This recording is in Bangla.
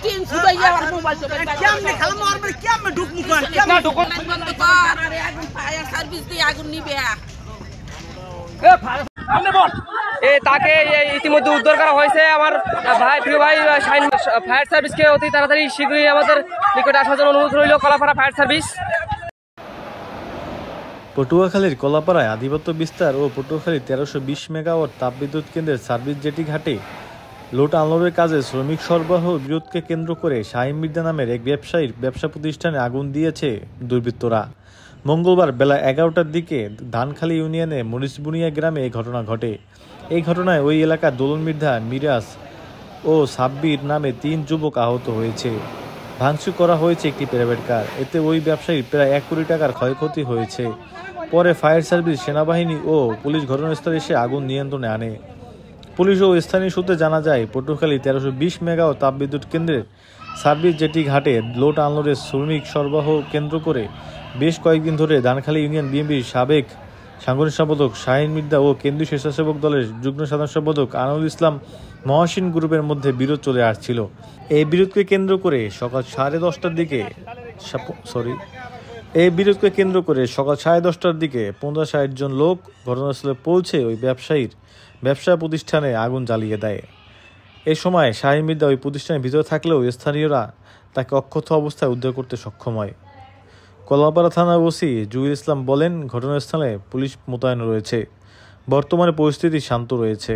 টিন সুদাইয়া আর মোবাইল তো কেমনে খালাম আর কেমনে ঢুকমু কোন কেমনে ঢুকন বন্ধ কর আরে আগুন ফায়ার সার্ভিস দিয়ে আগুন নিবে এ সামনে বল তাকে ইতিমধ্যে উদ্ধার করা হয়েছে। আমার প্রিয় ভাই শাহিন ফায়ার সার্ভিসকে অতি তাড়াতাড়ি শীঘ্রই আমাদের নিকটে আসার জন্য অনুরোধ রইল। Kalapara fire service. পটুয়াখালীর কলাপাড়ায় আধিপত্য বিস্তার ও পটুয়াখালী 1320 মেগাওয়াট তাপবিদ্যুৎ কেন্দ্রের সার্ভিস জেটি ঘাটে লোড আনলোডের কাজে শ্রমিক সরবরাহ বিরোধকে কেন্দ্র করে শাহিন মির্জা নামের এক ব্যবসায়ীর ব্যবসা প্রতিষ্ঠানে আগুন দিয়েছে দুর্বৃত্তরা। মঙ্গলবার বেলা 11টার দিকে ধানখালী ইউনিয়নে মরিচবুনিয়া গ্রামে এই ঘটনা ঘটে। এই ঘটনায় ওই এলাকার দোলন মির্জা, মিরাজ ও সাব্বির নামে 3 যুবক আহত হয়েছে। ভাঙচুর করা হয়েছে একটি প্রাইভেট কার। এতে ওই ব্যবসায়ীর প্রায় 1 কোটি টাকার ক্ষয়ক্ষতি হয়েছে। পরে ফায়ার সার্ভিস, সেনাবাহিনী ও পুলিশ ঘটনাস্থলে এসে আগুন নিয়ন্ত্রণে আনে। পুলিশ ও স্থানীয় সূত্রে জানা যায়, পটুয়াখালী 1320 মেগাওয়াট তাপবিদ্যুৎ কেন্দ্রের সার্ভিস জেটি ঘাটে লোড আনলোডের শ্রমিক সরবরাহ কেন্দ্র করে বেশ কয়েকদিন ধরে ধানখালী ইউনিয়ন বিএনপির সাবেক সাংগঠনিক সম্পাদক শাহিন মির্জা ও কেন্দ্রীয় স্বেচ্ছাসেবক দলের যুগ্ম সাধারণ সম্পাদক আনোয়ারুল ইসলাম মহসিন গ্রুপের মধ্যে বিরোধ চলে আসছিল। এই বিরোধকে কেন্দ্র করে সকাল 10:30টার দিকে 50-60 জন লোক ঘটনাস্থলে পৌঁছে ওই ব্যবসায়ীর ব্যবসা প্রতিষ্ঠানে আগুন জ্বালিয়ে দেয়। এ সময় শাহিন মির্জা ওই প্রতিষ্ঠানের ভিতরে থাকলেও স্থানীয়রা তাকে অক্ষত অবস্থায় উদ্ধার করতে সক্ষম হয়। কলাপাড়া থানার ওসি জুহির ইসলাম বলেন, ঘটনাস্থলে পুলিশ মোতায়েন রয়েছে। বর্তমানে পরিস্থিতি শান্ত রয়েছে।